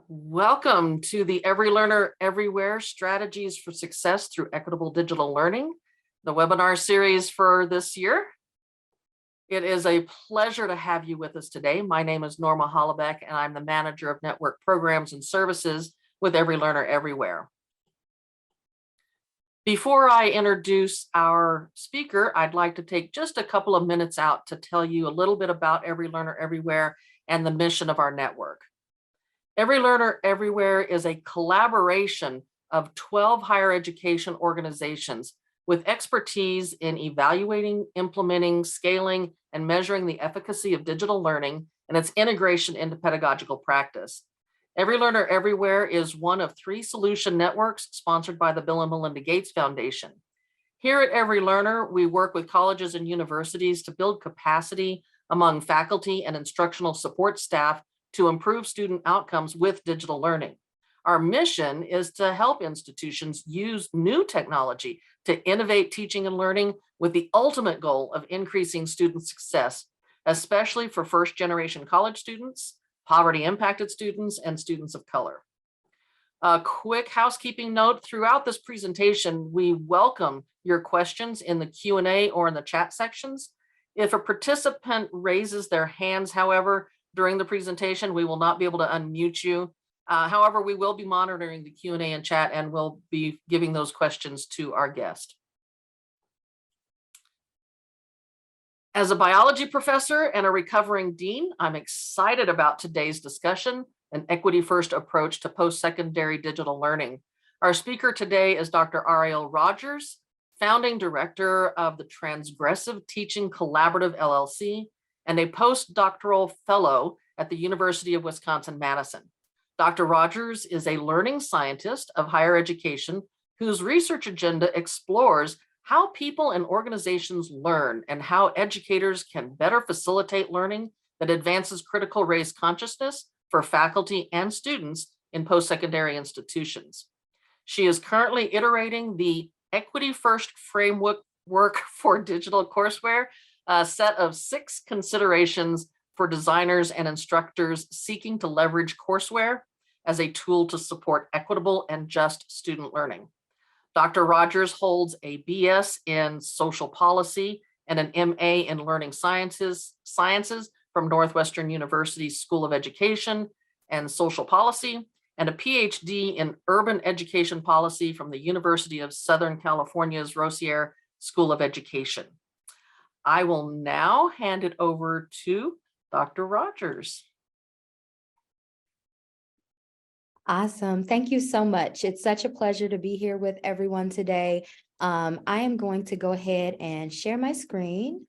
Welcome to the Every Learner Everywhere Strategies for Success Through Equitable Digital Learning, the webinar series for this year. It is a pleasure to have you with us today. My name is Norma Hollebeck, and I'm the Manager of Network Programs and Services with Every Learner Everywhere. Before I introduce our speaker, I'd like to take just a couple of minutes out to tell you a little bit about Every Learner Everywhere and the mission of our network. Every Learner Everywhere is a collaboration of 12 higher education organizations with expertise in evaluating, implementing, scaling, and measuring the efficacy of digital learning and its integration into pedagogical practice. Every Learner Everywhere is one of 3 solution networks sponsored by the Bill and Melinda Gates Foundation. Here at Every Learner, we work with colleges and universities to build capacity among faculty and instructional support staff to improve student outcomes with digital learning. Our mission is to help institutions use new technology to innovate teaching and learning with the ultimate goal of increasing student success, especially for first-generation college students, poverty-impacted students, and students of color. A quick housekeeping note: throughout this presentation, we welcome your questions in the Q&A or in the chat sections. If a participant raises their hands, however, during the presentation, we will not be able to unmute you. However, we will be monitoring the Q&A and chat, and we'll be giving those questions to our guest. As a biology professor and a recovering dean, I'm excited about today's discussion, an equity-first approach to post-secondary digital learning. Our speaker today is Dr. Aireale Rodgers, founding director of the Transgressive Teaching Collaborative, LLC, and a postdoctoral fellow at the University of Wisconsin-Madison. Dr. Rodgers is a learning scientist of higher education whose research agenda explores how people and organizations learn and how educators can better facilitate learning that advances critical race consciousness for faculty and students in post-secondary institutions. She is currently iterating the Equity First framework for digital courseware, a set of 6 considerations for designers and instructors seeking to leverage courseware as a tool to support equitable and just student learning. Dr. Rodgers holds a BS in social policy and an MA in learning sciences from Northwestern University School of Education and Social Policy, and a PhD in urban education policy from the University of Southern California's Rossier School of Education. I will now hand it over to Dr. Rodgers. Awesome. Thank you so much. It's such a pleasure to be here with everyone today. I am going to go ahead and share my screen.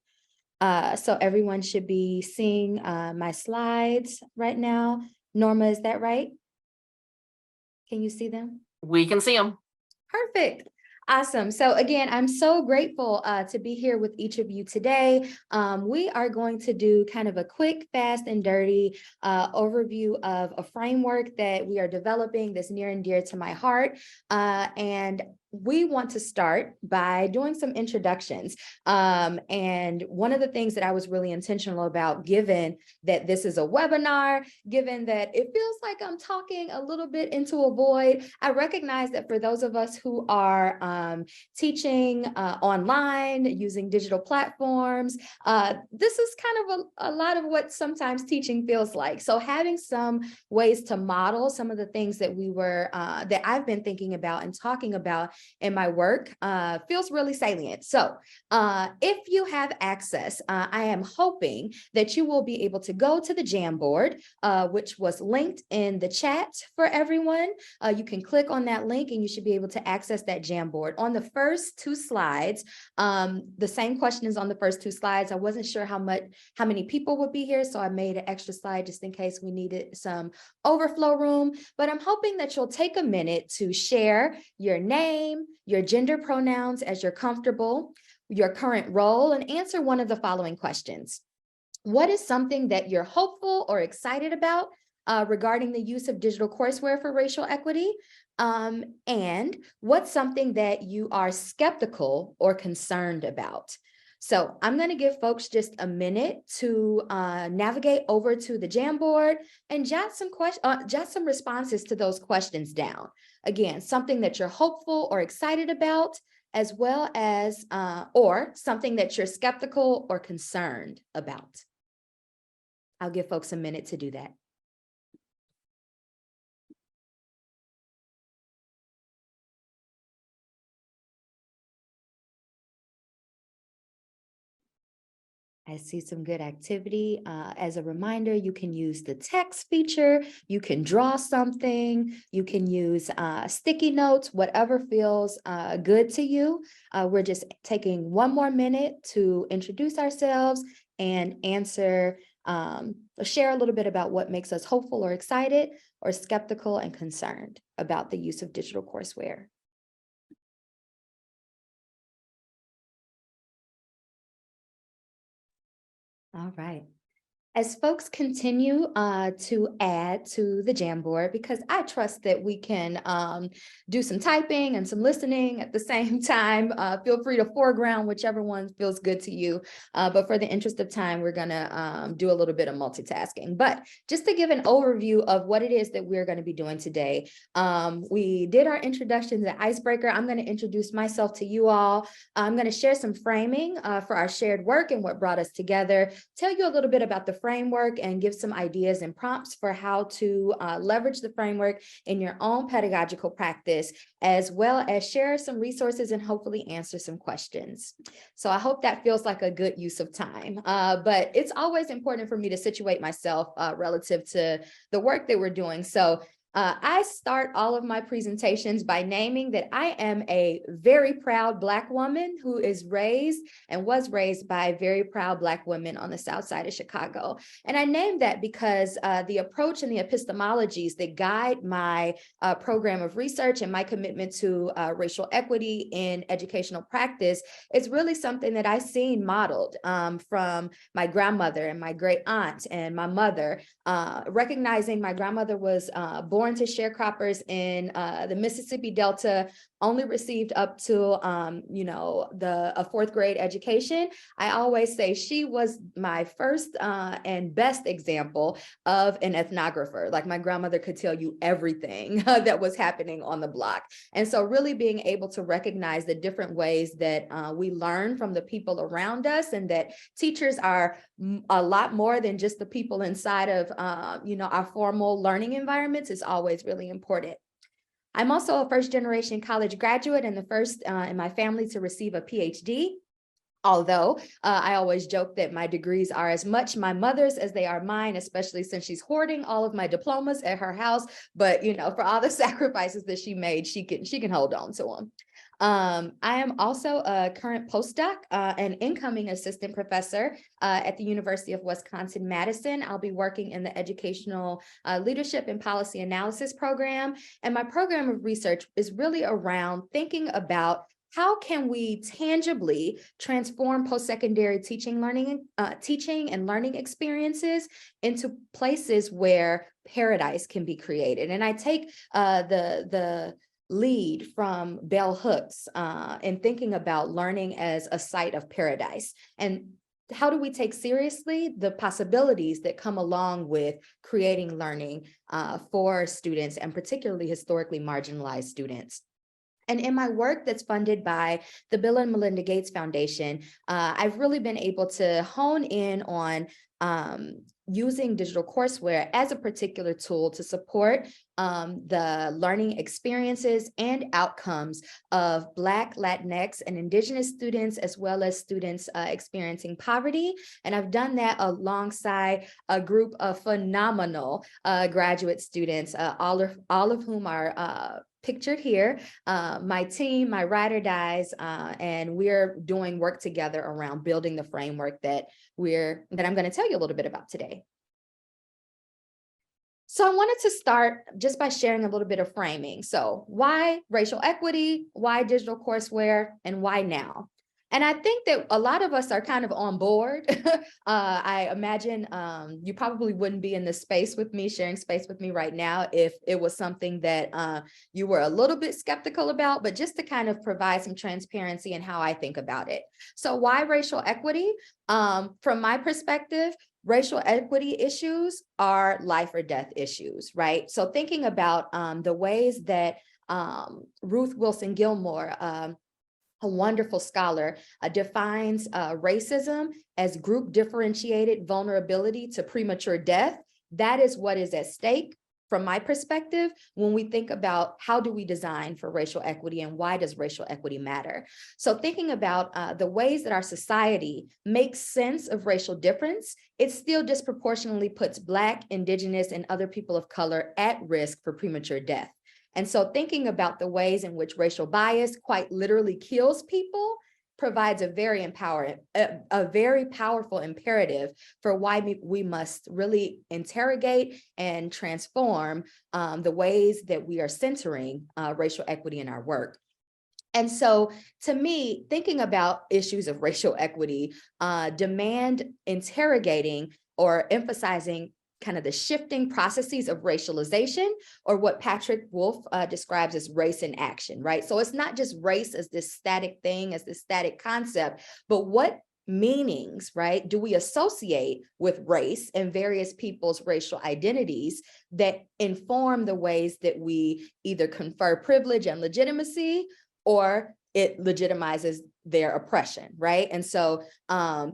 So everyone should be seeing my slides right now. Norma, is that right? Can you see them? We can see them. Perfect. Awesome. So again, I'm so grateful to be here with each of you today. We are going to do kind of a quick, fast, and dirty overview of a framework that we are developing that's near and dear to my heart. And we want to start by doing some introductions. And one of the things that I was really intentional about, given that this is a webinar, given that it feels like I'm talking a little bit into a void, I recognize that for those of us who are teaching online, using digital platforms, this is kind of a lot of what sometimes teaching feels like. So having some ways to model some of the things that that I've been thinking about and talking about in my work feels really salient. So if you have access, I am hoping that you will be able to go to the Jamboard, which was linked in the chat for everyone. You can click on that link and you should be able to access that Jamboard. On the first 2 slides, the same question is on the first 2 slides. I wasn't sure how many people would be here, so I made an extra slide just in case we needed some overflow room. But I'm hoping that you'll take a minute to share your name, your gender pronouns as you're comfortable, your current role, and answer one of the following questions. What is something that you're hopeful or excited about regarding the use of digital courseware for racial equity? And what's something that you are skeptical or concerned about? So I'm going to give folks just a minute to navigate over to the Jamboard and jot some responses to those questions down. Again, something that you're hopeful or excited about, as well as, or something that you're skeptical or concerned about. I'll give folks a minute to do that. I see some good activity. As a reminder, you can use the text feature, you can draw something, you can use sticky notes, whatever feels good to you. We're just taking one more minute to introduce ourselves and answer, share a little bit about what makes us hopeful or excited or skeptical and concerned about the use of digital courseware. All right. As folks continue to add to the Jamboard, because I trust that we can do some typing and some listening at the same time, feel free to foreground whichever one feels good to you. But for the interest of time, we're going to do a little bit of multitasking. But just to give an overview of what it is that we're going to be doing today, we did our introduction to the icebreaker. I'm going to introduce myself to you all. I'm going to share some framing for our shared work and what brought us together, tell you a little bit about the framework and give some ideas and prompts for how to leverage the framework in your own pedagogical practice, as well as share some resources and hopefully answer some questions. So I hope that feels like a good use of time, but it's always important for me to situate myself relative to the work that we're doing. So I start all of my presentations by naming that I am a very proud Black woman who is raised and was raised by very proud Black women on the South Side of Chicago. And I named that because the approach and the epistemologies that guide my program of research and my commitment to racial equity in educational practice is really something that I've seen modeled from my grandmother and my great aunt and my mother, recognizing my grandmother was born to sharecroppers in the Mississippi Delta, only received up to, a fourth grade education. I always say she was my first and best example of an ethnographer. Like my grandmother could tell you everything that was happening on the block. And so really being able to recognize the different ways that we learn from the people around us, and that teachers are a lot more than just the people inside of, our formal learning environments is always really important. I'm also a first-generation college graduate and the first in my family to receive a PhD. Although I always joke that my degrees are as much my mother's as they are mine, especially since she's hoarding all of my diplomas at her house. But, for all the sacrifices that she made, she can hold on to them. I am also a current postdoc and incoming assistant professor at the University of Wisconsin-Madison. I'll be working in the educational leadership and policy analysis program. And my program of research is really around thinking about how can we tangibly transform post-secondary teaching and learning experiences into places where paradise can be created? And I take the lead from Bell Hooks in thinking about learning as a site of paradise. And how do we take seriously the possibilities that come along with creating learning for students, and particularly historically marginalized students? And in my work that's funded by the Bill and Melinda Gates Foundation, I've really been able to hone in on using digital courseware as a particular tool to support the learning experiences and outcomes of Black, Latinx, and Indigenous students, as well as students experiencing poverty. And I've done that alongside a group of phenomenal graduate students, all of whom are pictured here, my team, my ride or dies, and we're doing work together around building the framework that I'm going to tell you a little bit about today. So I wanted to start just by sharing a little bit of framing. So why racial equity, why digital courseware, and why now? And I think that a lot of us are kind of on board. I imagine you probably wouldn't be in this space with me, sharing space with me right now, if it was something that you were a little bit skeptical about, but just to kind of provide some transparency in how I think about it. So why racial equity? From my perspective, racial equity issues are life or death issues, right? So thinking about the ways that Ruth Wilson Gilmore, a wonderful scholar, defines racism as group differentiated vulnerability to premature death. That is what is at stake from my perspective when we think about how do we design for racial equity and why does racial equity matter. So thinking about the ways that our society makes sense of racial difference, it still disproportionately puts Black, Indigenous, and other people of color at risk for premature death. And so thinking about the ways in which racial bias quite literally kills people provides a very powerful imperative for why we must really interrogate and transform the ways that we are centering racial equity in our work. And so to me, thinking about issues of racial equity demand interrogating or emphasizing kind of the shifting processes of racialization, or what Patrick Wolf describes as race in action, right? So it's not just race as this static thing, as this static concept, but what meanings, right, do we associate with race and various people's racial identities that inform the ways that we either confer privilege and legitimacy, or it legitimizes their oppression, right? And so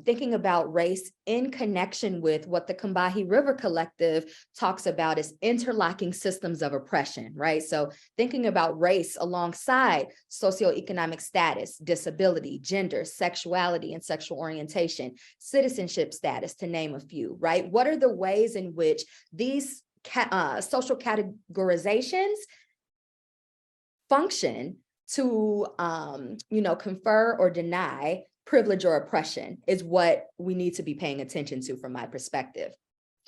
thinking about race in connection with what the Combahee River Collective talks about as interlocking systems of oppression, right? So thinking about race alongside socioeconomic status, disability, gender, sexuality, and sexual orientation, citizenship status, to name a few, right? What are the ways in which these social categorizations function to confer or deny privilege or oppression is what we need to be paying attention to from my perspective.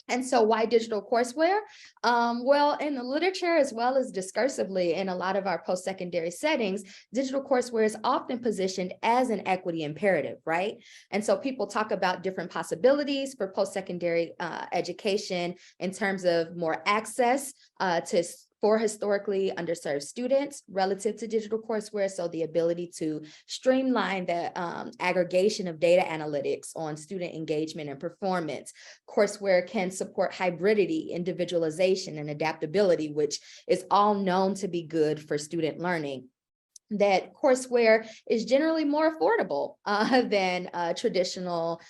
And so why digital courseware? Well, in the literature, as well as discursively in a lot of our post-secondary settings, digital courseware is often positioned as an equity imperative, right? And so people talk about different possibilities for post-secondary education in terms of more access for historically underserved students relative to digital courseware. So the ability to streamline the aggregation of data analytics on student engagement and performance. Courseware can support hybridity, individualization, and adaptability, which is all known to be good for student learning. That courseware is generally more affordable than traditional,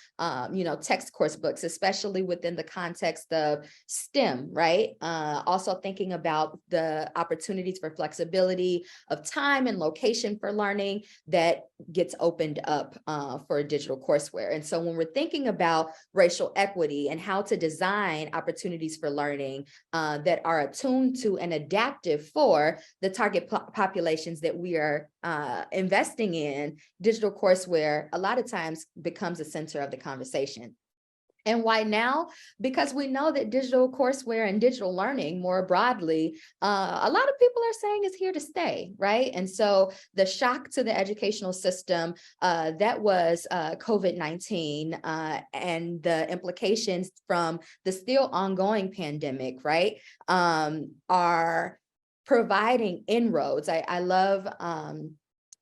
text course books, especially within the context of STEM, right? Also thinking about the opportunities for flexibility of time and location for learning that gets opened up for digital courseware. And so when we're thinking about racial equity and how to design opportunities for learning that are attuned to and adaptive for the target populations that we are investing in, digital courseware a lot of times becomes the center of the conversation. And why now? Because we know that digital courseware and digital learning more broadly, a lot of people are saying is here to stay, right? And so the shock to the educational system that was COVID-19 and the implications from the still ongoing pandemic, right, are providing inroads. I love,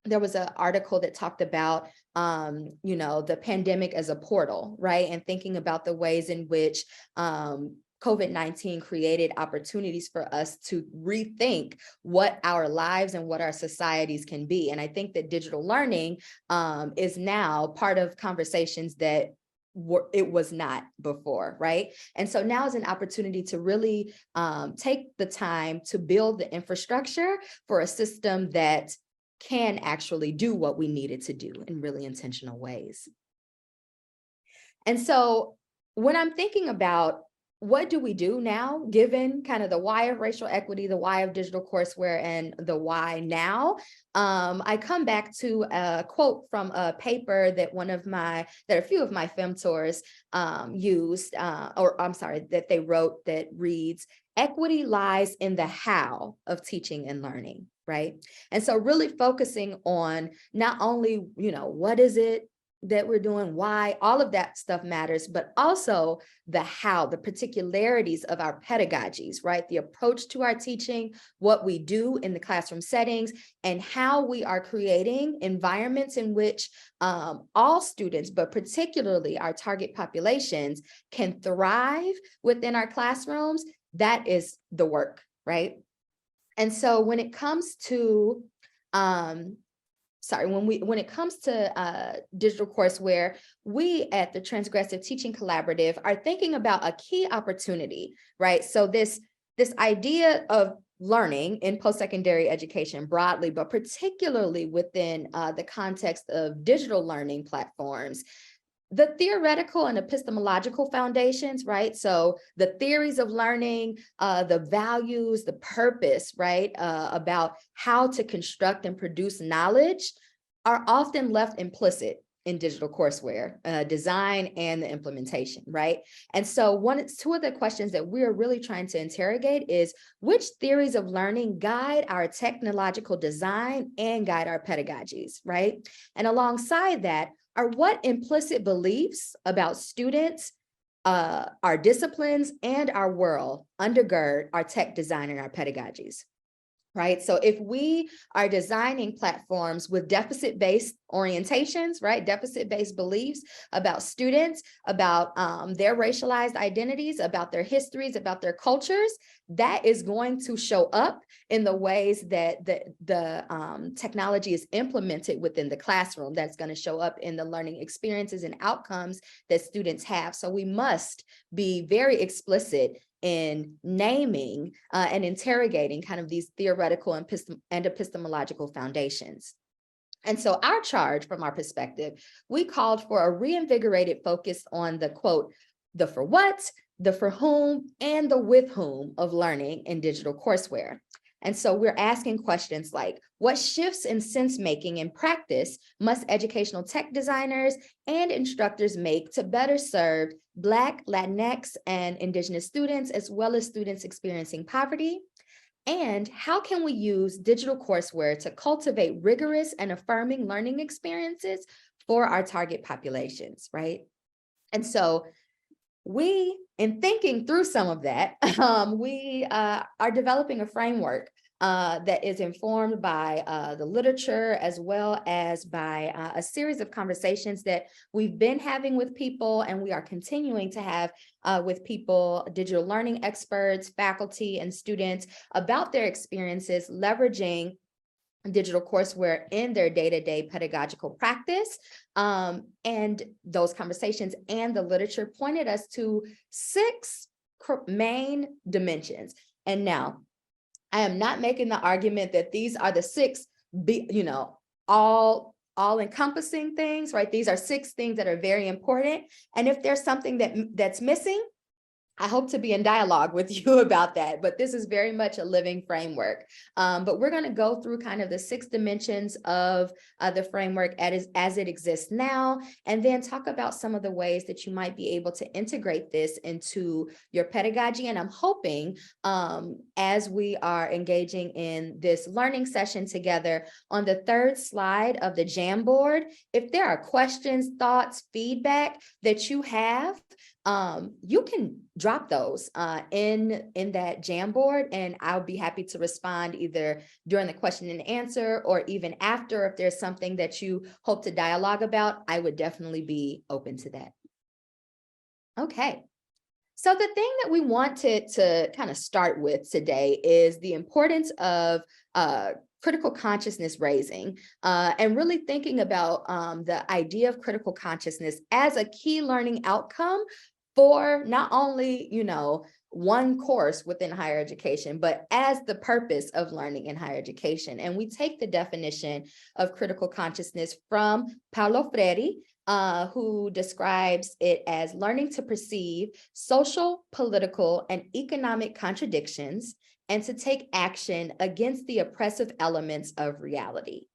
there was an article that talked about, the pandemic as a portal, right? And thinking about the ways in which COVID-19 created opportunities for us to rethink what our lives and what our societies can be. And I think that digital learning is now part of conversations that it was not before, right? And so now is an opportunity to really take the time to build the infrastructure for a system that can actually do what we need it to do in really intentional ways. And so when I'm thinking about what do we do now, given kind of the why of racial equity, the why of digital courseware, and the why now? I come back to a quote from a paper that a few of my femtors used, or I'm sorry, that they wrote, that reads, "Equity lies in the how of teaching and learning," right? And so really focusing on not only, what is it that we're doing, why, all of that stuff matters, but also the how, the particularities of our pedagogies, right? The approach to our teaching, what we do in the classroom settings, and how we are creating environments in which all students, but particularly our target populations, can thrive within our classrooms. That is the work, right? And so when it comes to when it comes to digital courseware, we at the Transgressive Teaching Collaborative are thinking about a key opportunity, right? So this idea of learning in post-secondary education broadly, but particularly within the context of digital learning platforms, the theoretical and epistemological foundations, right? So the theories of learning, the values, the purpose, right? About how to construct and produce knowledge are often left implicit in digital courseware, design and the implementation, right? And so two of the questions that we're really trying to interrogate is, which theories of learning guide our technological design and guide our pedagogies, right? And alongside that, are what implicit beliefs about students, our disciplines, and our world undergird our tech design and our pedagogies, right? So if we are designing platforms with deficit-based orientations, right? Deficit-based beliefs about students, about their racialized identities, about their histories, about their cultures, that is going to show up in the ways that the technology is implemented within the classroom. That's going to show up in the learning experiences and outcomes that students have. So we must be very explicit in naming and interrogating kind of these theoretical and epistemological foundations. And so our charge, from our perspective, we called for a reinvigorated focus on the quote, the for what, the for whom, and the with whom of learning in digital courseware. And so we're asking questions like, what shifts in sense making and practice must educational tech designers and instructors make to better serve Black, Latinx, and Indigenous students, as well as students experiencing poverty? And how can we use digital courseware to cultivate rigorous and affirming learning experiences for our target populations, right? And so we, in thinking through some of that, we are developing a framework that is informed by the literature, as well as by a series of conversations that we've been having with people, and we are continuing to have with people, digital learning experts, faculty, and students, about their experiences leveraging digital courseware in their day-to-day pedagogical practice. And those conversations and the literature pointed us to 6 main dimensions. And now, I am not making the argument that these are the 6, all encompassing things, right? These are 6 things that are very important. And if there's something that's missing, I hope to be in dialogue with you about that, but this is very much a living framework. But we're going to go through kind of the 6 dimensions of the framework as it exists now, and then talk about some of the ways that you might be able to integrate this into your pedagogy. And I'm hoping, as we are engaging in this learning session together, on the 3rd slide of the Jamboard, if there are questions, thoughts, feedback that you have, you can drop those in that Jamboard, and I'll be happy to respond either during the question and answer, or even after. If there's something that you hope to dialogue about, I would definitely be open to that. Okay. So the thing that we wanted to kind of start with today is the importance of critical consciousness raising, and really thinking about the idea of critical consciousness as a key learning outcome for not only, one course within higher education, but as the purpose of learning in higher education. And we take the definition of critical consciousness from Paulo Freire, who describes it as learning to perceive social, political, and economic contradictions and to take action against the oppressive elements of reality,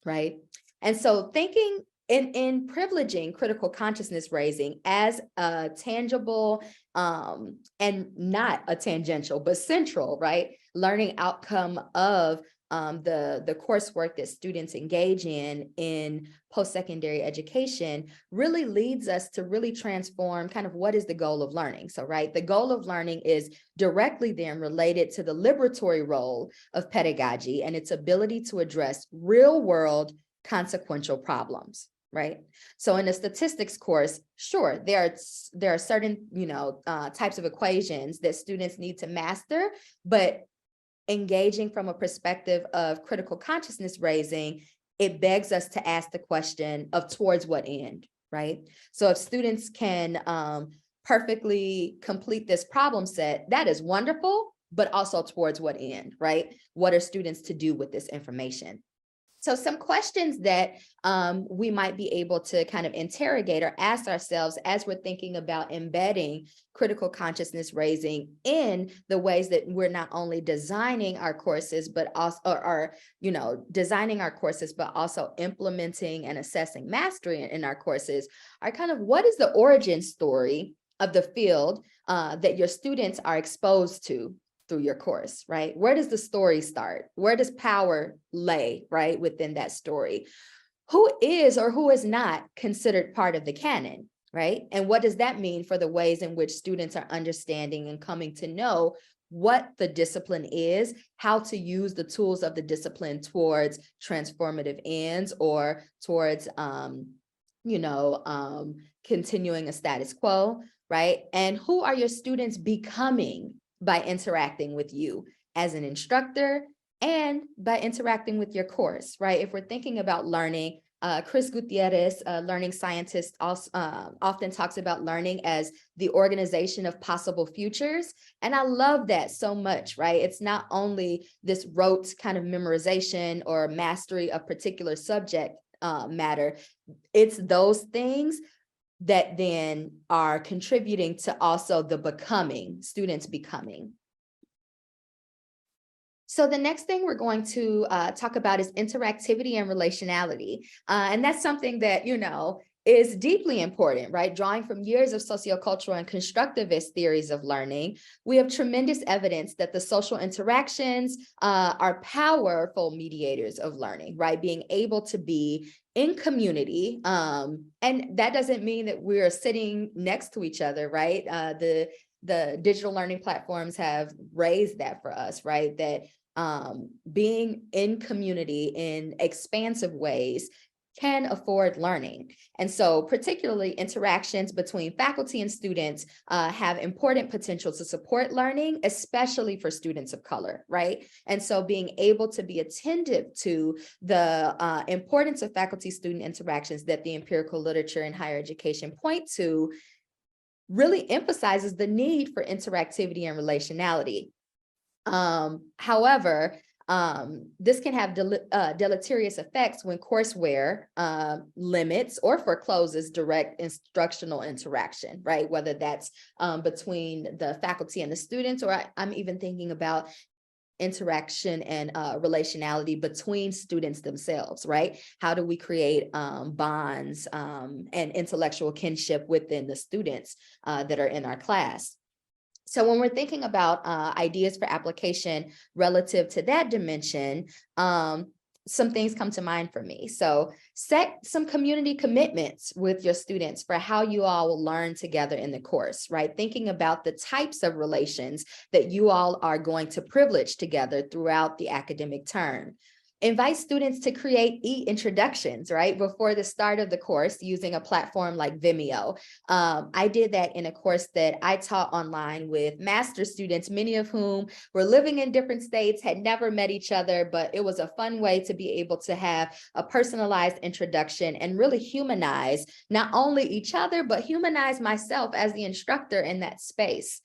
right? And so thinking in privileging critical consciousness raising as a tangible and not a tangential, but central, right? Learning outcome of the coursework that students engage in post-secondary education really leads us to really transform kind of what is the goal of learning. So, right, the goal of learning is directly then related to the liberatory role of pedagogy and its ability to address real world consequential problems, right? So in a statistics course, sure, there are certain, types of equations that students need to master, but engaging from a perspective of critical consciousness raising, it begs us to ask the question of towards what end, right? So if students can perfectly complete this problem set, that is wonderful, but also towards what end, right? What are students to do with this information? So some questions that we might be able to kind of interrogate or ask ourselves as we're thinking about embedding critical consciousness raising in the ways that we're not only designing our courses, but also designing our courses, but also implementing and assessing mastery in our courses are kind of what is the origin story of the field that your students are exposed to through your course, right? Where does the story start? Where does power lay, right, within that story? Who is or who is not considered part of the canon, right? And what does that mean for the ways in which students are understanding and coming to know what the discipline is, how to use the tools of the discipline towards transformative ends or towards, continuing a status quo, right? And who are your students becoming by interacting with you as an instructor and by interacting with your course, right? If we're thinking about learning, Chris Gutierrez, a learning scientist, also, often talks about learning as the organization of possible futures. And I love that so much, right? It's not only this rote kind of memorization or mastery of particular subject matter, it's those things that then are contributing to also the becoming, students becoming. So the next thing we're going to talk about is interactivity and relationality. And that's something that, is deeply important, right? Drawing from years of sociocultural and constructivist theories of learning, we have tremendous evidence that the social interactions are powerful mediators of learning, right? Being able to be in community. And that doesn't mean that we're sitting next to each other, right? The digital learning platforms have raised that for us, right? That being in community in expansive ways can afford learning. And so particularly interactions between faculty and students have important potential to support learning, especially for students of color, right? And so being able to be attentive to the importance of faculty-student interactions that the empirical literature in higher education point to really emphasizes the need for interactivity and relationality. However, this can have deleterious effects when courseware limits or forecloses direct instructional interaction, right? Whether that's between the faculty and the students, or I'm even thinking about interaction and relationality between students themselves, right? How do we create bonds and intellectual kinship within the students that are in our class? So when we're thinking about ideas for application relative to that dimension, some things come to mind for me. So set some community commitments with your students for how you all will learn together in the course, right? Thinking about the types of relations that you all are going to privilege together throughout the academic term. Invite students to create e-introductions, right, before the start of the course using a platform like Vimeo. I did that in a course that I taught online with master's students, many of whom were living in different states, had never met each other, but it was a fun way to be able to have a personalized introduction and really humanize not only each other, but humanize myself as the instructor in that space.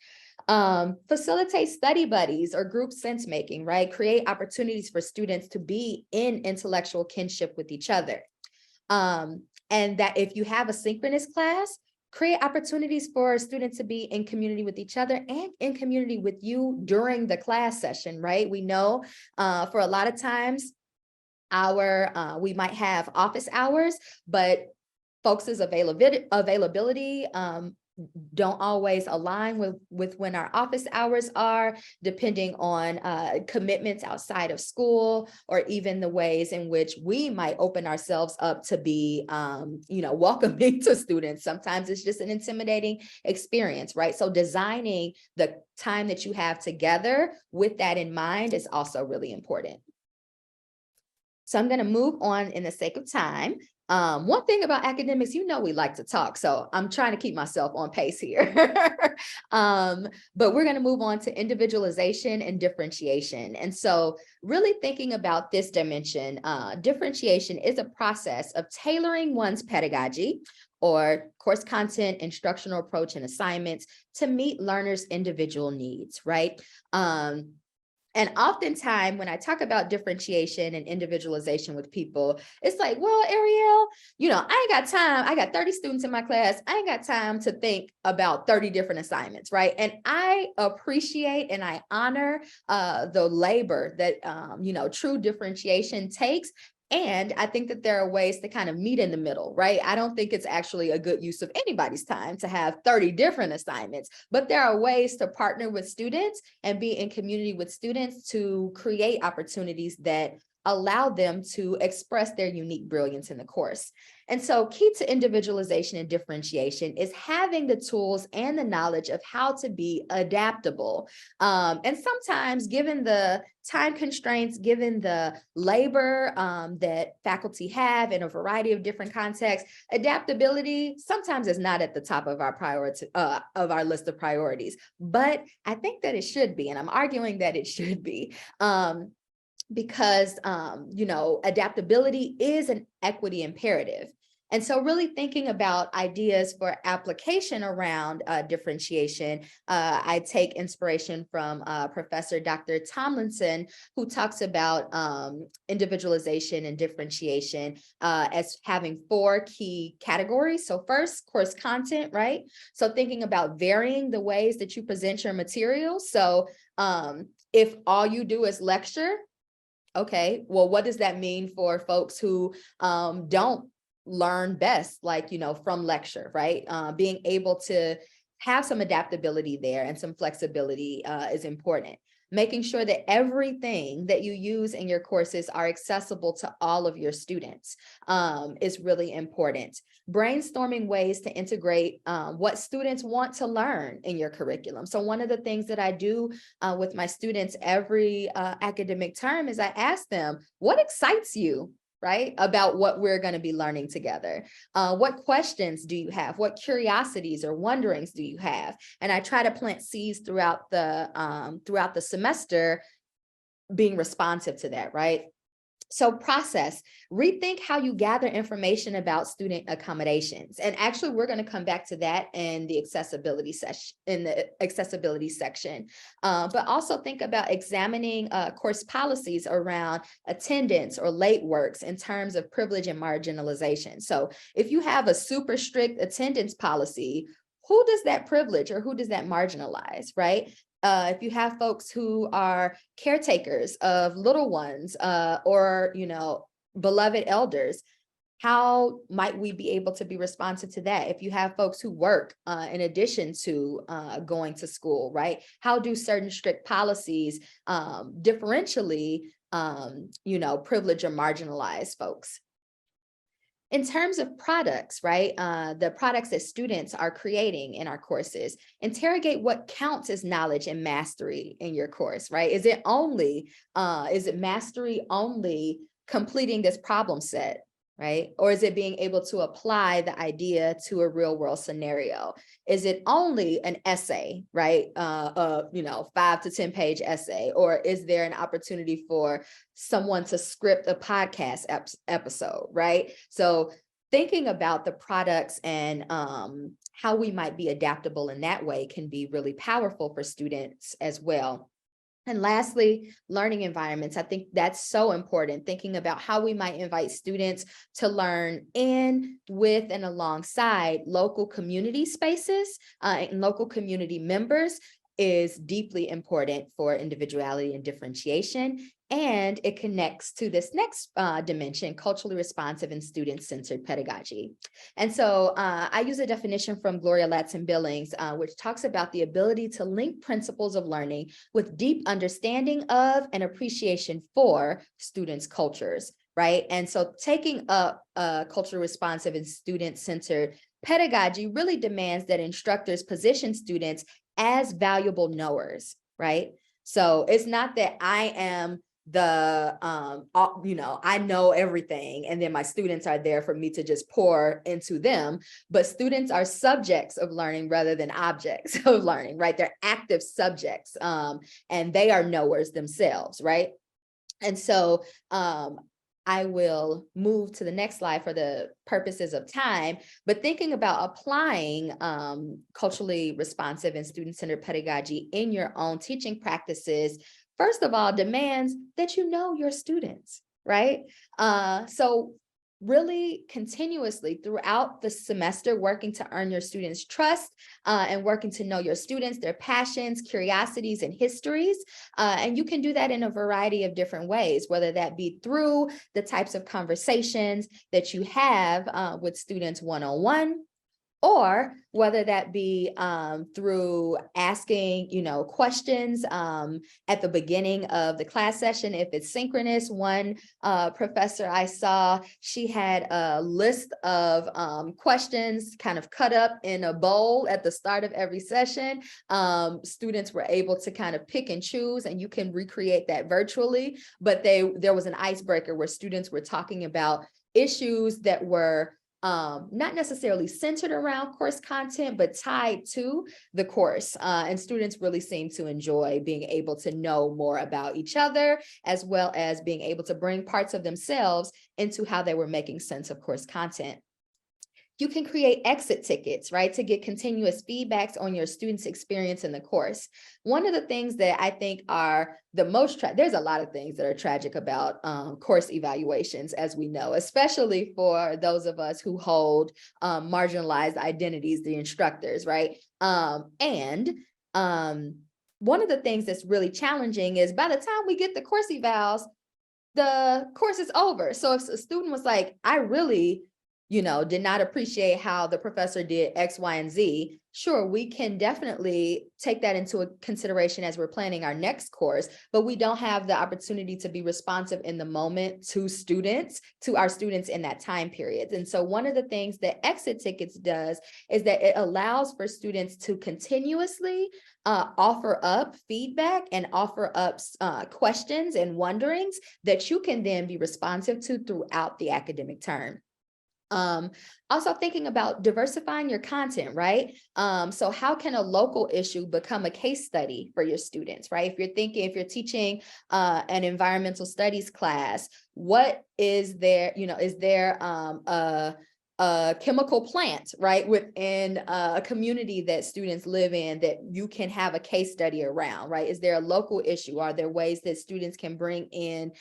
Facilitate study buddies or group sense making, right? Create opportunities for students to be in intellectual kinship with each other. And that if you have a synchronous class, create opportunities for students to be in community with each other and in community with you during the class session, right? We know for a lot of times we might have office hours, but folks' availability don't always align with when our office hours are, depending on commitments outside of school, or even the ways in which we might open ourselves up to be, welcoming to students. Sometimes it's just an intimidating experience, right? So designing the time that you have together with that in mind is also really important. So I'm going to move on in the sake of time. One thing about academics, we like to talk, so I'm trying to keep myself on pace here. But we're going to move on to individualization and differentiation. And so really thinking about this dimension, differentiation is a process of tailoring one's pedagogy or course content, instructional approach, and assignments to meet learners' individual needs, right? And oftentimes when I talk about differentiation and individualization with people, it's like, well, Aireale, I ain't got time. I got 30 students in my class. I ain't got time to think about 30 different assignments, right? And I appreciate and I honor the labor that, true differentiation takes. And I think that there are ways to kind of meet in the middle, right? I don't think it's actually a good use of anybody's time to have 30 different assignments, but there are ways to partner with students and be in community with students to create opportunities that allow them to express their unique brilliance in the course. And so key to individualization and differentiation is having the tools and the knowledge of how to be adaptable. And sometimes, given the time constraints, given the labor that faculty have in a variety of different contexts, adaptability sometimes is not at the top of our priority of our list of priorities. But I think that it should be, and I'm arguing that it should be. Because adaptability is an equity imperative. And so really thinking about ideas for application around differentiation, I take inspiration from Professor Dr. Tomlinson, who talks about individualization and differentiation as having 4 key categories. So first, course content, right? So thinking about varying the ways that you present your materials. So if all you do is lecture, okay, well, what does that mean for folks who don't learn best, from lecture, right? Being able to have some adaptability there and some flexibility is important. Making sure that everything that you use in your courses are accessible to all of your students is really important. Brainstorming ways to integrate what students want to learn in your curriculum. So one of the things that I do with my students every academic term is I ask them, what excites you, right, about what we're going to be learning together? What questions do you have? What curiosities or wonderings do you have? And I try to plant seeds throughout the semester, being responsive to that, right? So process, rethink how you gather information about student accommodations. And actually, we're going to come back to that in the accessibility section. But also think about examining course policies around attendance or late works in terms of privilege and marginalization. So if you have a super strict attendance policy, who does that privilege or who does that marginalize, right? If you have folks who are caretakers of little ones or, beloved elders, how might we be able to be responsive to that? If you have folks who work in addition to going to school, right? How do certain strict policies differentially, privilege or marginalize folks? In terms of products, right, the products that students are creating in our courses, interrogate what counts as knowledge and mastery in your course, right? Is it mastery only completing this problem set, right? Or is it being able to apply the idea to a real world scenario? Is it only an essay, right? 5 to 10 page essay, or is there an opportunity for someone to script a podcast episode, right? So thinking about the products and how we might be adaptable in that way can be really powerful for students as well. And lastly, learning environments. I think that's so important, thinking about how we might invite students to learn in, with, and alongside local community spaces and local community members is deeply important for individuality and differentiation. And it connects to this next dimension, culturally responsive and student-centered pedagogy. And so I use a definition from Gloria Ladson-Billings, which talks about the ability to link principles of learning with deep understanding of and appreciation for students' cultures, right? And so taking up culturally responsive and student-centered pedagogy really demands that instructors position students as valuable knowers, right? So it's not that I am I know everything and then my students are there for me to just pour into them, but students are subjects of learning rather than objects of learning, right? They're active subjects and they are knowers themselves, right? And so I will move to the next slide for the purposes of time, but thinking about applying culturally responsive and student-centered pedagogy in your own teaching practices, first of all, demands that you know your students, right? So really continuously throughout the semester, working to earn your students' trust and working to know your students, their passions, curiosities, and histories. And you can do that in a variety of different ways, whether that be through the types of conversations that you have with students one-on-one, or whether that be through asking, questions at the beginning of the class session, if it's synchronous. One professor I saw, she had a list of questions kind of cut up in a bowl at the start of every session. Students were able to kind of pick and choose, and you can recreate that virtually, but there was an icebreaker where students were talking about issues that were not necessarily centered around course content, but tied to the course. And students really seem to enjoy being able to know more about each other, as well as being able to bring parts of themselves into how they were making sense of course content. You can create exit tickets, right, to get continuous feedbacks on your students' experience in the course. One of the things that I think are the most, there's a lot of things that are tragic about course evaluations, as we know, especially for those of us who hold marginalized identities, the instructors, right? One of the things that's really challenging is by the time we get the course evals, the course is over. So if a student was like, I really did not appreciate how the professor did X, Y, and Z, sure, we can definitely take that into consideration as we're planning our next course, but we don't have the opportunity to be responsive in the moment to our students in that time period. And so one of the things that exit tickets does is that it allows for students to continuously offer up feedback and offer up questions and wonderings that you can then be responsive to throughout the academic term. Also thinking about diversifying your content, right? So how can a local issue become a case study for your students, right? If you're teaching an environmental studies class, what is there, is there a chemical plant, right, within a community that students live in that you can have a case study around, right? Is there a local issue? Are there ways that students can bring in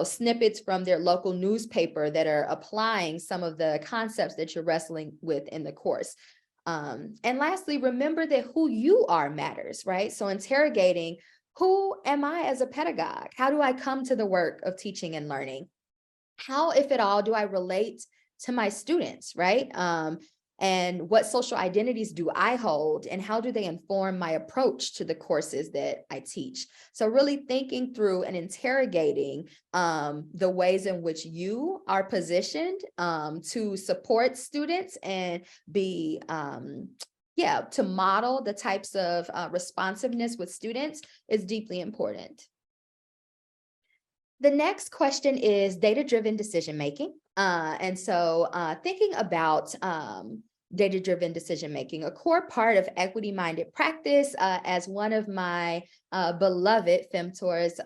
snippets from their local newspaper that are applying some of the concepts that you're wrestling with in the course? And lastly, remember that who you are matters, right? So interrogating, who am I as a pedagogue? How do I come to the work of teaching and learning? How, if at all, do I relate to my students, right? And what social identities do I hold, and how do they inform my approach to the courses that I teach? So really thinking through and interrogating the ways in which you are positioned to support students and be to model the types of responsiveness with students is deeply important. The next question is data-driven decision-making. And so thinking about data-driven decision-making, a core part of equity-minded practice, as one of my beloved femtors,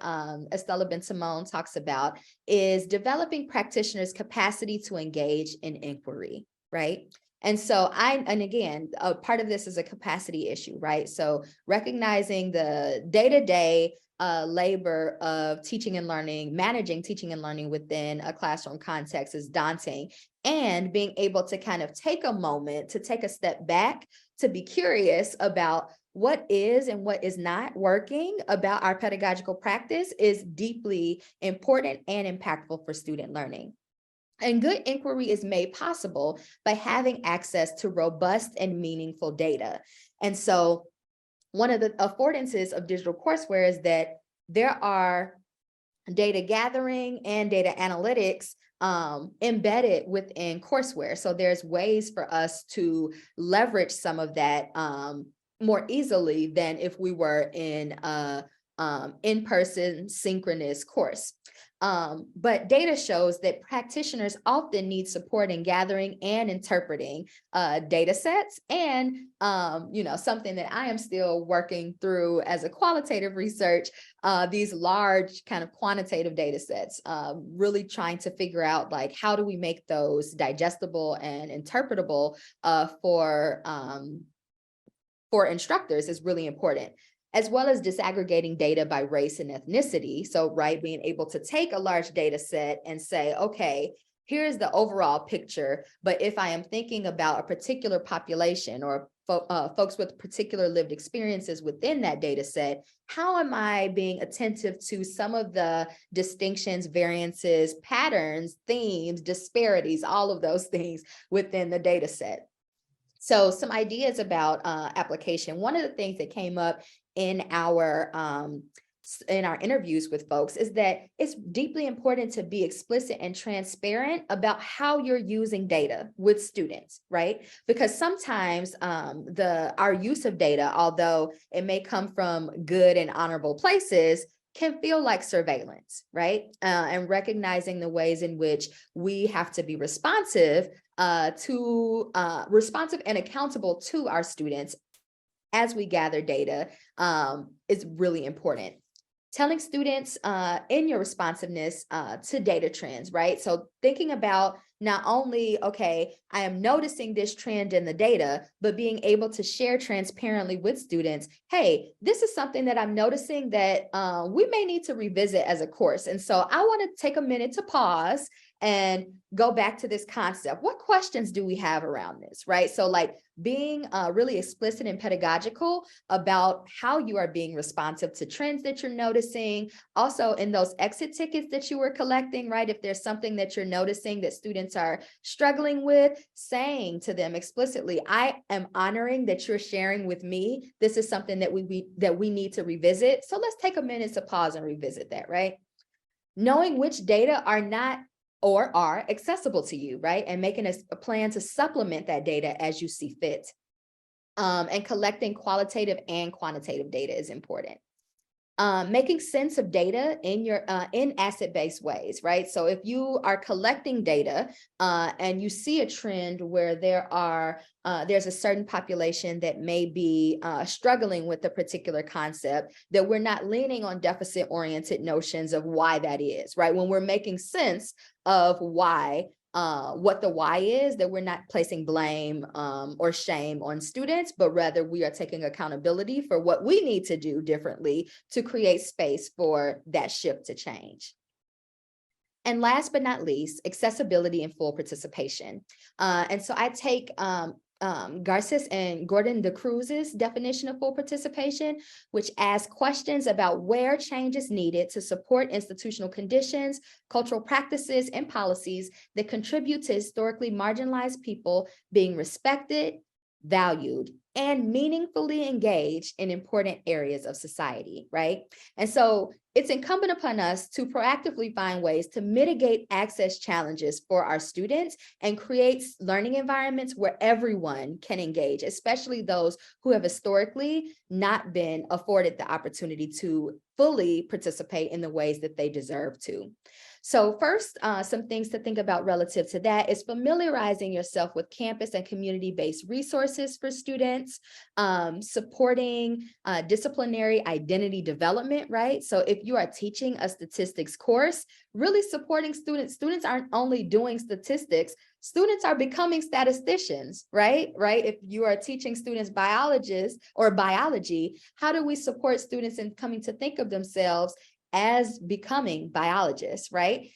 Estella Ben-Simone, talks about, is developing practitioners' capacity to engage in inquiry, right? And so and again, a part of this is a capacity issue, right? So recognizing the day-to-day labor of teaching and learning, managing teaching and learning within a classroom context is daunting. And being able to kind of take a moment to take a step back, to be curious about what is and what is not working about our pedagogical practice is deeply important and impactful for student learning. And good inquiry is made possible by having access to robust and meaningful data. And so one of the affordances of digital courseware is that there are data gathering and data analytics embedded within courseware. So there's ways for us to leverage some of that more easily than if we were in a in-person synchronous course. But data shows that practitioners often need support in gathering and interpreting data sets. And, something that I am still working through as a qualitative research, these large kind of quantitative data sets, really trying to figure out like, how do we make those digestible and interpretable for instructors is really important, as well as disaggregating data by race and ethnicity. So, right, being able to take a large data set and say, okay, here's the overall picture, but if I am thinking about a particular population or folks with particular lived experiences within that data set, how am I being attentive to some of the distinctions, variances, patterns, themes, disparities, all of those things within the data set? So some ideas about application. One of the things that came up in our interviews with folks is that it's deeply important to be explicit and transparent about how you're using data with students, right? Because sometimes our use of data, although it may come from good and honorable places, can feel like surveillance, right? And recognizing the ways in which we have to be responsive and accountable to our students as we gather data is really important. Telling students in your responsiveness to data trends, right? So thinking about not only, okay, I am noticing this trend in the data, but being able to share transparently with students, hey, this is something that I'm noticing that we may need to revisit as a course. And so I want to take a minute to pause and go back to this concept. What questions do we have around this, right? So like being really explicit and pedagogical about how you are being responsive to trends that you're noticing. Also in those exit tickets that you were collecting, right? If there's something that you're noticing that students are struggling with, saying to them explicitly, I am honoring that you're sharing with me. This is something that we need to revisit. So let's take a minute to pause and revisit that, right? Knowing which data are not or are accessible to you, right? And making a plan to supplement that data as you see fit. And collecting qualitative and quantitative data is important. Making sense of data in your in asset-based ways, right? So if you are collecting data and you see a trend where there's a certain population that may be struggling with a particular concept, that we're not leaning on deficit-oriented notions of why that is, right? When we're making sense of why, what the why is, that we're not placing blame or shame on students, but rather we are taking accountability for what we need to do differently to create space for that shift to change. And last but not least, accessibility and full participation. And so I take Garces and Gordon de Cruz's definition of full participation, which asks questions about where change is needed to support institutional conditions, cultural practices, and policies that contribute to historically marginalized people being respected, valued, and meaningfully engaged in important areas of society, right? And so it's incumbent upon us to proactively find ways to mitigate access challenges for our students and create learning environments where everyone can engage, especially those who have historically not been afforded the opportunity to fully participate in the ways that they deserve to. So first, some things to think about relative to that is familiarizing yourself with campus and community-based resources for students, supporting disciplinary identity development, right? So if you are teaching a statistics course, really supporting students. Students aren't only doing statistics, students are becoming statisticians, right? If you are teaching students biologists or biology, how do we support students in coming to think of themselves as becoming biologists, right?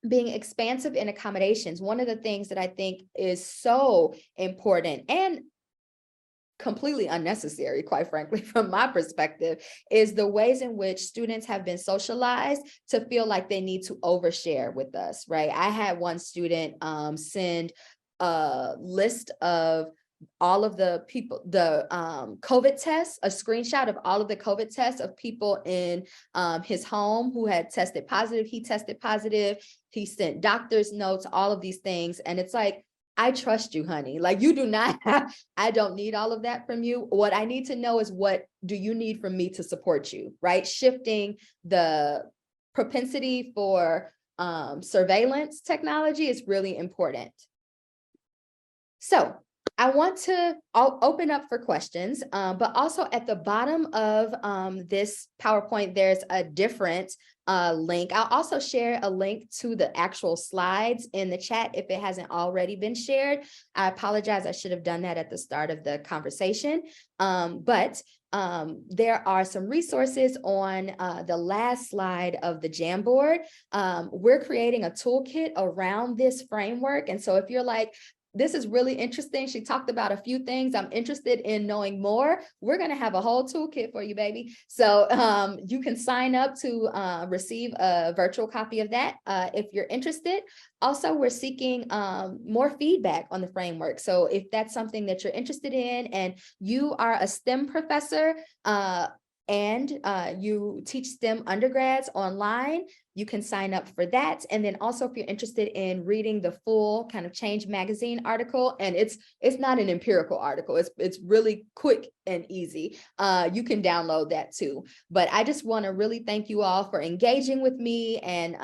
Being expansive in accommodations. One of the things that I think is so important and completely unnecessary, quite frankly, from my perspective, is the ways in which students have been socialized to feel like they need to overshare with us, right? I had one student send a list of all of the people, the COVID tests, a screenshot of all of the COVID tests of people in his home who had tested positive. He tested positive. He sent doctor's notes, all of these things. And it's like, I trust you, honey. Like, you do not have, I don't need all of that from you. What I need to know is, what do you need from me to support you, right? Shifting the propensity for surveillance technology is really important. So I want to open up for questions, but also at the bottom of this PowerPoint, there's a different link. I'll also share a link to the actual slides in the chat if it hasn't already been shared. I apologize, I should have done that at the start of the conversation. But there are some resources on the last slide of the Jamboard. We're creating a toolkit around this framework. And so if you're like, this is really interesting, she talked about a few things, I'm interested in knowing more, we're going to have a whole toolkit for you, baby. So you can sign up to receive a virtual copy of that if you're interested. Also, we're seeking more feedback on the framework. So if that's something that you're interested in and you are a STEM professor and you teach STEM undergrads online, you can sign up for that. And then also, if you're interested in reading the full kind of Change Magazine article, and it's not an empirical article, it's really quick and easy, you can download that too. But I just want to really thank you all for engaging with me and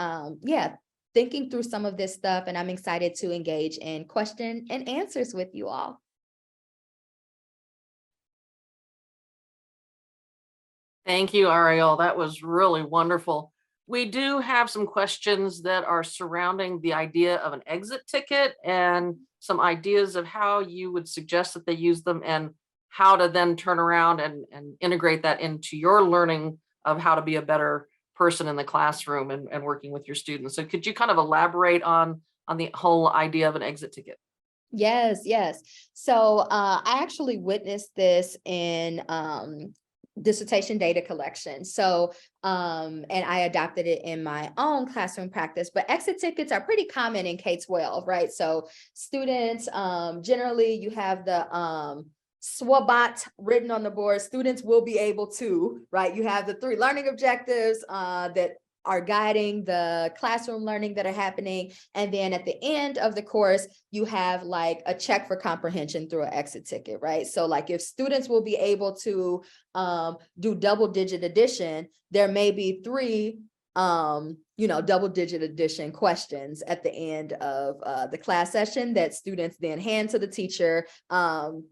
yeah, thinking through some of this stuff. And I'm excited to engage in question and answers with you all. Thank you, Aireale. That was really wonderful. We do have some questions that are surrounding the idea of an exit ticket and some ideas of how you would suggest that they use them and how to then turn around and integrate that into your learning of how to be a better person in the classroom and working with your students. So could you kind of elaborate on the whole idea of an exit ticket? Yes. So I actually witnessed this in dissertation data collection. So, and I adopted it in my own classroom practice, but exit tickets are pretty common in K-12, right? So students, generally you have the SWOBOT written on the board. Students will be able to, right? You have the 3 learning objectives that are guiding the classroom learning that are happening. And then at the end of the course, you have like a check for comprehension through an exit ticket, right? So like if students will be able to do double-digit addition, there may be 3 double-digit addition questions at the end of the class session that students then hand to the teacher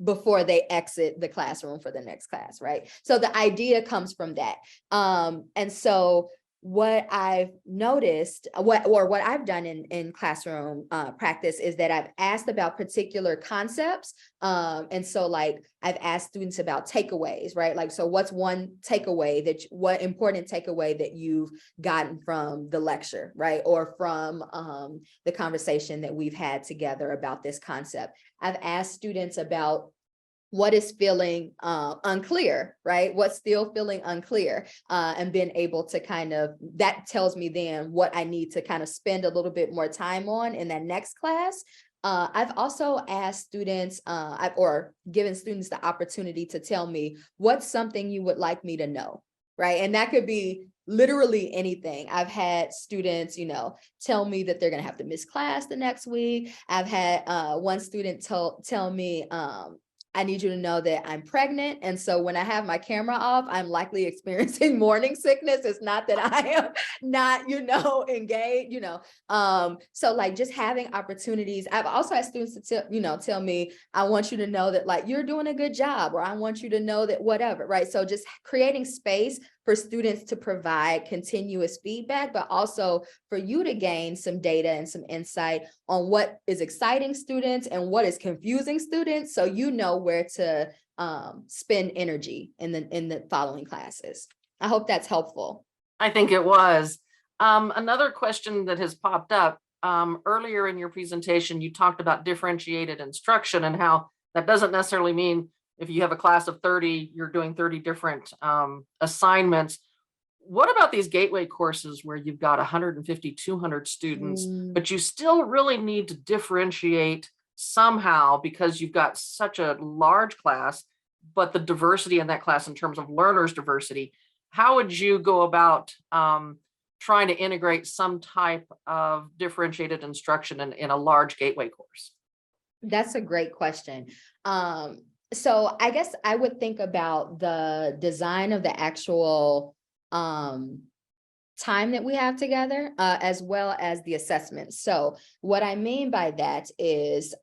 before they exit the classroom for the next class, right? So the idea comes from that. And so what I've noticed, what I've done in classroom practice is that I've asked about particular concepts. And so like I've asked students about takeaways, right? Like, so what's one takeaway what important takeaway that you've gotten from the lecture, right? Or from the conversation that we've had together about this concept. I've asked students about what is feeling unclear, right? What's still feeling unclear, and been able to kind of, that tells me then what I need to kind of spend a little bit more time on in that next class. I've also asked students or given students the opportunity to tell me what's something you would like me to know, right? And that could be literally anything. I've had students, tell me that they're going to have to miss class the next week. I've had one student tell me, I need you to know that I'm pregnant. And so when I have my camera off, I'm likely experiencing morning sickness. It's not that I am not, engaged, so like just having opportunities. I've also had students to tell me, I want you to know that like you're doing a good job, or I want you to know that whatever, right? So just creating space for students to provide continuous feedback, but also for you to gain some data and some insight on what is exciting students and what is confusing students, so you know where to spend energy in the following classes. I hope that's helpful. I think it was. Another question that has popped up earlier in your presentation, you talked about differentiated instruction and how that doesn't necessarily mean if you have a class of 30, you're doing 30 different assignments. What about these gateway courses where you've got 150, 200 students, but you still really need to differentiate somehow because you've got such a large class, but the diversity in that class in terms of learners diversity, how would you go about trying to integrate some type of differentiated instruction in a large gateway course? That's a great question. So I guess I would think about the design of the actual time that we have together, as well as the assessments. So what I mean by that is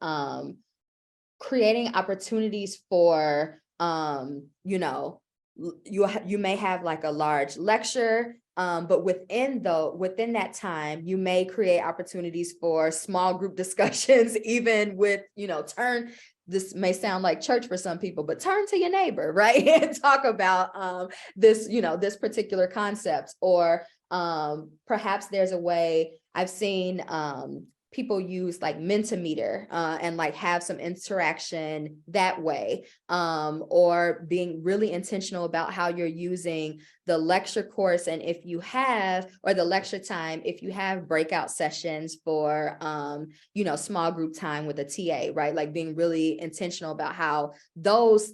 creating opportunities for, you know, you may have like a large lecture, but within that time, you may create opportunities for small group discussions, even with, this may sound like church for some people, but turn to your neighbor, right? And talk about this, this particular concept. Or perhaps there's a way I've seen people use like Mentimeter and like have some interaction that way, or being really intentional about how you're using the lecture course. And if you have, or the lecture time, if you have breakout sessions for, small group time with a TA, right? Like being really intentional about how those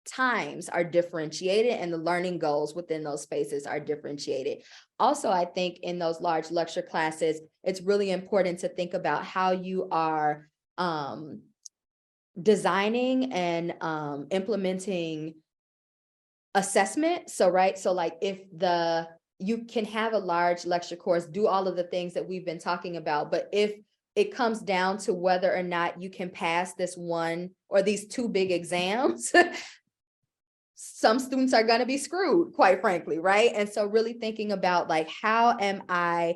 times are differentiated and the learning goals within those spaces are differentiated. Also, I think in those large lecture classes, it's really important to think about how you are designing and implementing assessment. So, right. So like if you can have a large lecture course, do all of the things that we've been talking about, but if it comes down to whether or not you can pass this one or these two big exams, some students are going to be screwed, quite frankly, right? And so really thinking about like, how am I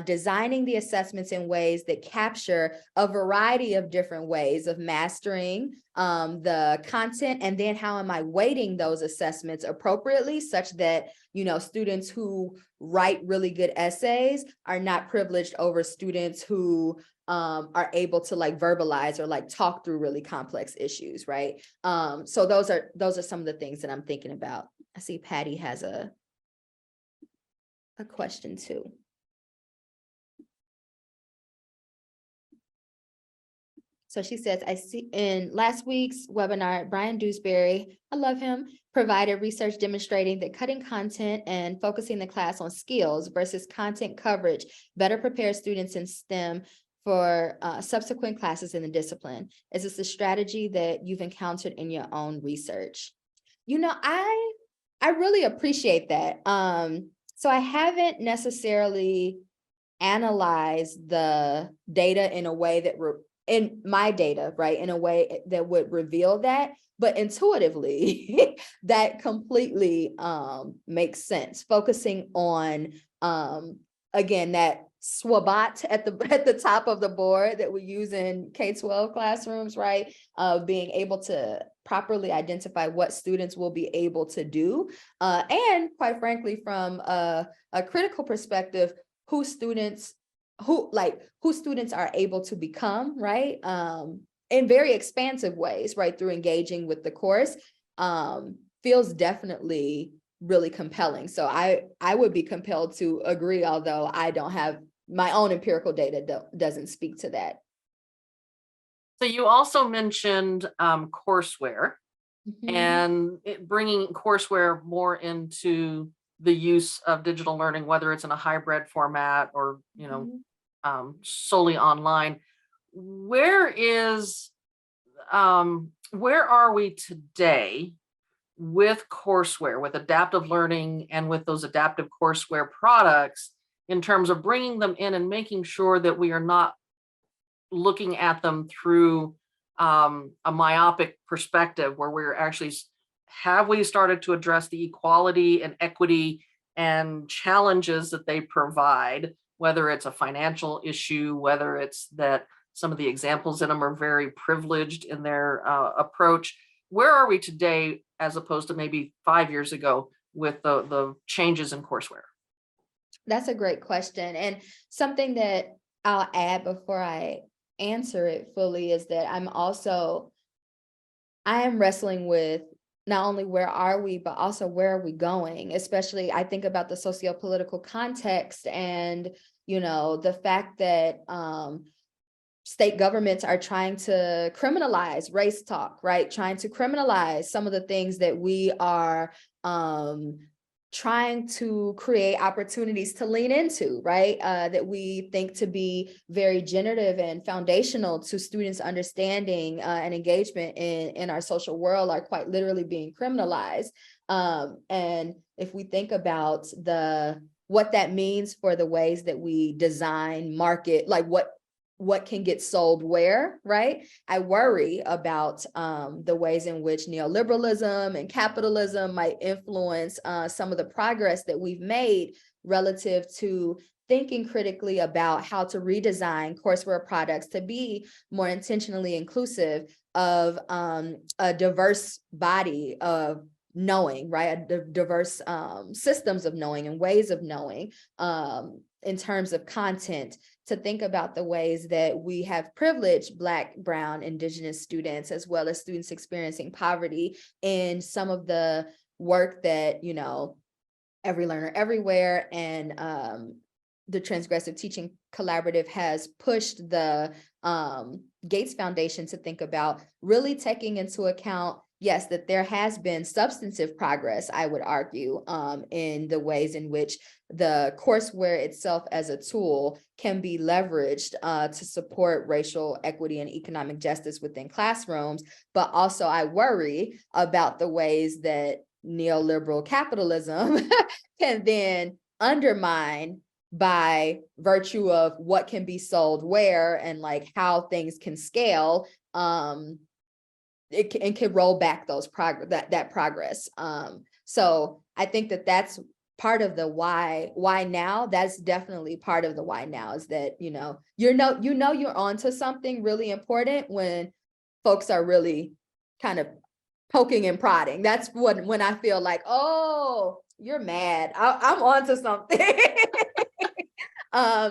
designing the assessments in ways that capture a variety of different ways of mastering the content, and then how am I weighting those assessments appropriately such that, students who write really good essays are not privileged over students who are able to like verbalize or like talk through really complex issues, right? So those are some of the things that I'm thinking about. I see Patty has a question too. So she says, I see in last week's webinar, Brian Dewsbury, I love him, provided research demonstrating that cutting content and focusing the class on skills versus content coverage better prepares students in STEM for subsequent classes in the discipline. Is this a strategy that you've encountered in your own research? I really appreciate that. So I haven't necessarily analyzed the data in a way that in my data, right, in a way that would reveal that, but intuitively that completely makes sense. Focusing on again, that SWABOT at the top of the board that we use in K-12 classrooms, right? Being able to properly identify what students will be able to do. And quite frankly, from a critical perspective, who students are able to become, right? In very expansive ways, right? Through engaging with the course, feels definitely really compelling. So I would be compelled to agree, although I don't have my own empirical data doesn't speak to that. So you also mentioned courseware and bringing courseware more into the use of digital learning, whether it's in a hybrid format or, solely online. Where are we today with courseware, with adaptive learning and with those adaptive courseware products in terms of bringing them in and making sure that we are not looking at them through a myopic perspective where we're actually have we started to address the equality and equity and challenges that they provide, whether it's a financial issue, whether it's that some of the examples in them are very privileged in their approach? Where are we today as opposed to maybe 5 years ago with the changes in courseware? That's a great question. And something that I'll add before I answer it fully is that I am wrestling with not only where are we, but also where are we going? Especially, I think about the socio-political context and, the fact that state governments are trying to criminalize race talk, right? Trying to criminalize some of the things that we are trying to create opportunities to lean into, right? That we think to be very generative and foundational to students' understanding and engagement in our social world are quite literally being criminalized. And if we think about what that means for the ways that we design, market, like what can get sold where, right? I worry about the ways in which neoliberalism and capitalism might influence some of the progress that we've made relative to thinking critically about how to redesign courseware products to be more intentionally inclusive of a diverse body of knowing, right? Diverse systems of knowing and ways of knowing in terms of content, to think about the ways that we have privileged Black, Brown, Indigenous students, as well as students experiencing poverty in some of the work that, Every Learner Everywhere and the Transgressive Teaching Collaborative has pushed the Gates Foundation to think about, really taking into account, yes, that there has been substantive progress, I would argue, in the ways in which the courseware itself as a tool can be leveraged to support racial equity and economic justice within classrooms. But also I worry about the ways that neoliberal capitalism can then undermine by virtue of what can be sold where and like how things can scale. It can roll back those that progress. So I think that's part of the why now. That's definitely part of the why now, is that you're onto something really important when folks are really kind of poking and prodding. That's when I feel like, oh, you're mad. I'm onto something.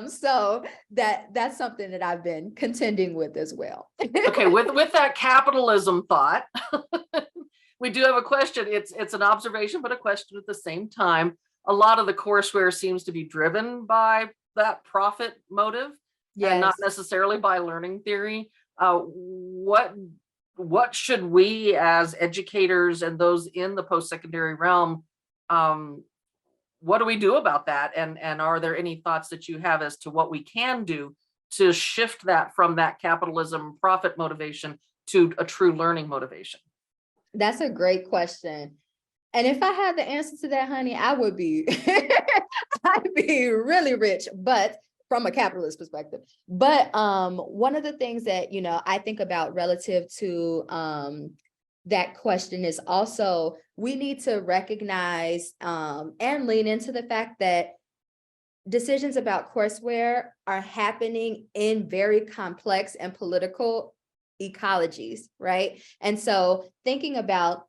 So that's something that I've been contending with as well. Okay, with that capitalism thought, we do have a question. It's an observation, but a question at the same time. A lot of the courseware seems to be driven by that profit motive, and not necessarily by learning theory. What should we as educators and those in the post-secondary realm, what do we do about that? And are there any thoughts that you have as to what we can do to shift that from that capitalism profit motivation to a true learning motivation? That's a great question. And if I had the answer to that, honey, I would be, I'd be really rich, but from a capitalist perspective. But one of the things that, I think about relative to that question is also, we need to recognize and lean into the fact that decisions about courseware are happening in very complex and political ecologies, right? And so thinking about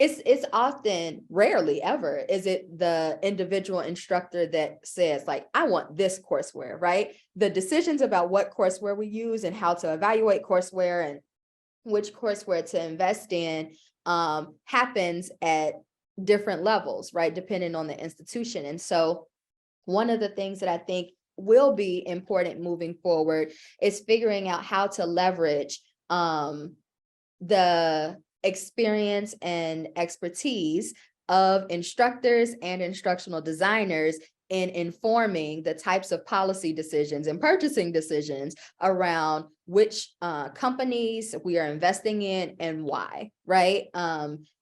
it's often, rarely ever, is it the individual instructor that says, like, I want this courseware, right? The decisions about what courseware we use and how to evaluate courseware and which courseware to invest in happens at different levels, right? Depending on the institution. And so one of the things that I think will be important moving forward is figuring out how to leverage the experience and expertise of instructors and instructional designers in informing the types of policy decisions and purchasing decisions around which companies we are investing in and why, right?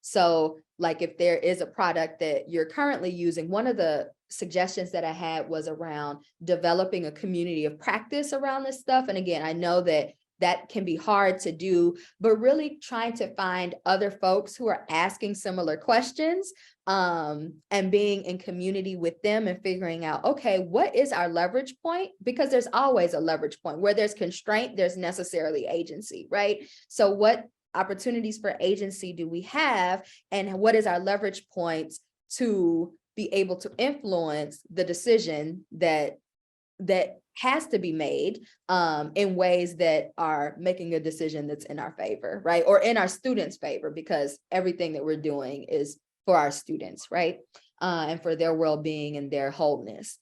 So like if there is a product that you're currently using, one of the suggestions that I had was around developing a community of practice around this stuff. And again, I know that that can be hard to do, but really trying to find other folks who are asking similar questions, and being in community with them and figuring out, okay, what is our leverage point? Because there's always a leverage point. Where there's constraint, there's necessarily agency, right? So what opportunities for agency do we have, and what is our leverage point to be able to influence the decision that has to be made, in ways that are making a decision that's in our favor, right? Or in our students' favor, because everything that we're doing is for our students, right? And for their well-being and their wholeness.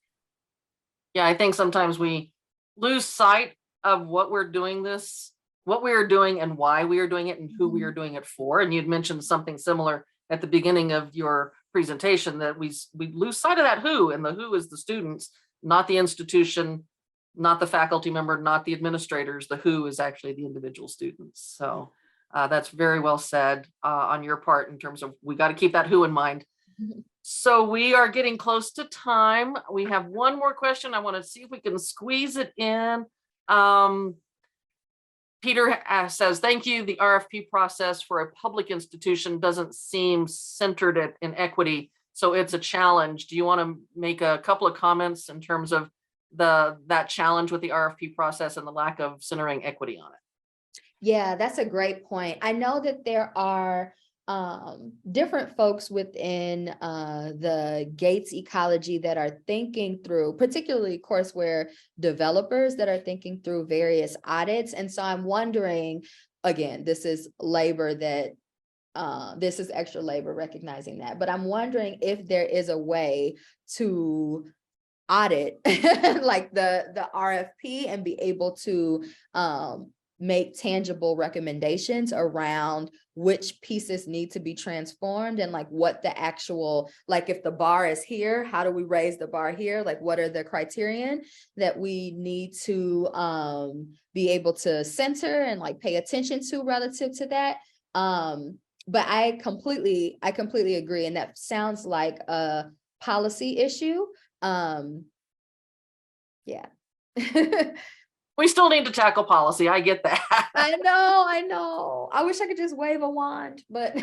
Yeah, I think sometimes we lose sight of what we're doing and why we are doing it and who we are doing it for. And you'd mentioned something similar at the beginning of your presentation, that we lose sight of that who, and the who is the students, not the institution, not the faculty member, not the administrators. The who is actually the individual students. So that's very well said on your part, in terms of we got to keep that who in mind. So we are getting close to time. We have one more question. I want to see if we can squeeze it in. Peter says, thank you. The RFP process for a public institution doesn't seem centered in equity, so it's a challenge. Do you want to make a couple of comments in terms of that challenge with the RFP process and the lack of centering equity on it? Yeah, that's a great point. I know that there are different folks within the Gates ecology that are thinking through, particularly courseware developers that are thinking through various audits. And so I'm wondering, again, this is labor that this is extra labor, recognizing that, but I'm wondering if there is a way to audit like the RFP and be able to make tangible recommendations around which pieces need to be transformed, and like what the actual, like if the bar is here, how do we raise the bar here? Like what are the criterion that we need to be able to center and like pay attention to relative to that? But I completely agree. And that sounds like a policy issue. Yeah. We still need to tackle policy. I get that. I know. I wish I could just wave a wand, but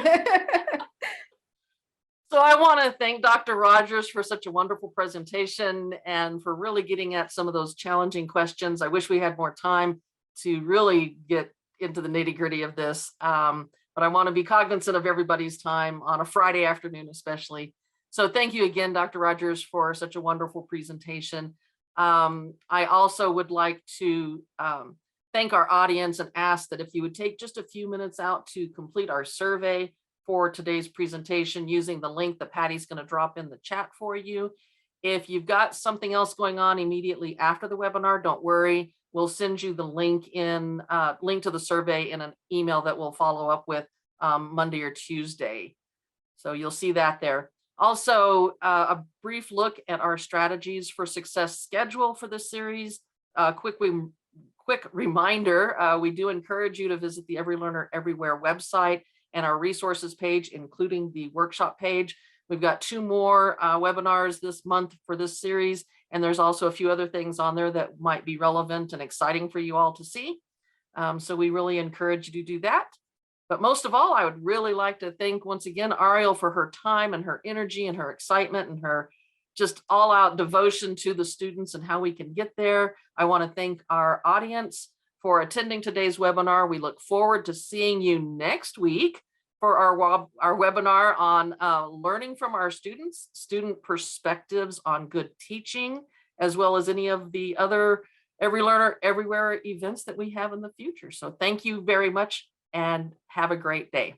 So I want to thank Dr. Rodgers for such a wonderful presentation and for really getting at some of those challenging questions. I wish we had more time to really get into the nitty-gritty of this, but I want to be cognizant of everybody's time on a Friday afternoon, especially. So thank you again, Dr. Rodgers, for such a wonderful presentation. I also would like to thank our audience and ask that if you would take just a few minutes out to complete our survey for today's presentation using the link that Patty's going to drop in the chat for you. If you've got something else going on immediately after the webinar, don't worry. We'll send you the link to the survey in an email that we'll follow up with Monday or Tuesday. So you'll see that there. Also, a brief look at our strategies for success schedule for this series. Quick reminder, we do encourage you to visit the Every Learner Everywhere website and our resources page, including the workshop page. We've got 2 more webinars this month for this series, and there's also a few other things on there that might be relevant and exciting for you all to see. So we really encourage you to do that. But most of all, I would really like to thank once again Aireale for her time and her energy and her excitement and her just all out devotion to the students and how we can get there. I want to thank our audience for attending today's webinar. We look forward to seeing you next week for our webinar on learning from our students, student perspectives on good teaching, as well as any of the other Every Learner Everywhere events that we have in the future. So thank you very much and have a great day.